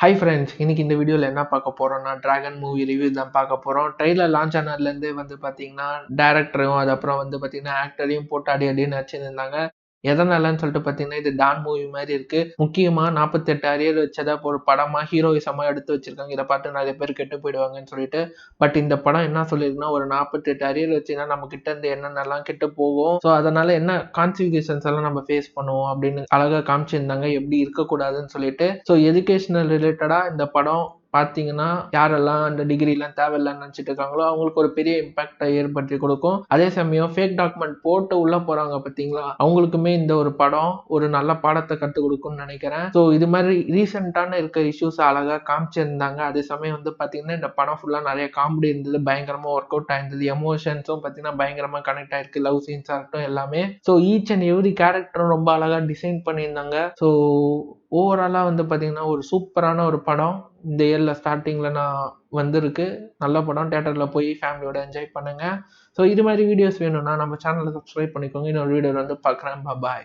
Hi friends, இன்னைக்கு இந்த வீடியோவில் என்ன பார்க்க போறோம்னா டிராகன் மூவி ரிவ்யூ தான் பார்க்க போறோம். ட்ரெய்லர் லான்ச் ஆனதுலேருந்து வந்து பார்த்தீங்கன்னா டேரக்டரையும் அது அப்புறம் வந்து பார்த்தீங்கன்னா ஆக்டரையும் போட்டு அடி அடின்னு வச்சுருந்தாங்க. எதனாலன்னு சொல்லிட்டு பார்த்தீங்கன்னா இது டான் மூவி மாதிரி இருக்கு. முக்கியமாக 48 அரியர் வச்சதா ஒரு படமா ஹீரோயிசமா எடுத்து வச்சிருக்காங்க. இதை பார்த்து நிறைய பேர் கெட்டு போயிடுவாங்கன்னு சொல்லிட்டு. பட் இந்த படம் என்ன சொல்லியிருக்குன்னா ஒரு 48 அரியர் வச்சுன்னா நம்ம கிட்ட இருந்து என்னென்னலாம் கெட்டு போகும், ஸோ அதனால என்ன கான்சிக்வன்சஸ் எல்லாம் நம்ம ஃபேஸ் பண்ணுவோம் அப்படின்னு அழகா காமிச்சிருந்தாங்க. எப்படி இருக்கக்கூடாதுன்னு சொல்லிட்டு. ஸோ எஜுகேஷனல் ரிலேட்டடா இந்த படம் பார்த்தீங்கன்னா யாரெல்லாம் அந்த டிகிரிலாம் தேவையில்லைன்னு நினச்சிட்டு இருக்காங்களோ அவங்களுக்கு ஒரு பெரிய இம்பாக்டை ஏற்படுத்தி கொடுக்கும். அதே சமயம் ஃபேக் டாக்குமெண்ட் போட்டு உள்ள போறாங்க பார்த்தீங்களா, அவங்களுக்குமே இந்த ஒரு படம் ஒரு நல்ல பாடத்தை கற்றுக் கொடுக்கும்னு நினைக்கிறேன். ஸோ இது மாதிரி ரீசெண்டான இருக்க இஷ்யூஸ் அழகா காமிச்சிருந்தாங்க. அதே சமயம் வந்து பார்த்தீங்கன்னா இந்த படம் ஃபுல்லா நிறைய காமெடி இருந்தது, பயங்கரமா ஒர்க் அவுட் ஆயிருந்தது. எமோஷன்ஸும் பார்த்தீங்கன்னா பயங்கரமா கனெக்ட் ஆயிருக்கு, லவ் சீன்ஸா இருக்கட்டும் எல்லாமே. ஸோ ஈச் அண்ட் எவ்ரி கேரக்டரும் ரொம்ப அழகா டிசைன் பண்ணியிருந்தாங்க. ஸோ ஓவராலா வந்து பார்த்தீங்கன்னா ஒரு சூப்பரான ஒரு படம் இந்த இயர்ல ஸ்டார்டிங்ல நான் வந்திருக்கு. நல்ல படம். தியேட்டர்ல போய் ஃபேமிலியோட என்ஜாய் பண்ணுங்க. ஸோ இது மாதிரி வீடியோஸ் வேணும்னா நம்ம சேனலை சப்ஸ்கிரைப் பண்ணிக்கோங்க. இன்னொரு வீடியோவில் வந்து பார்க்குறேன். பாய்.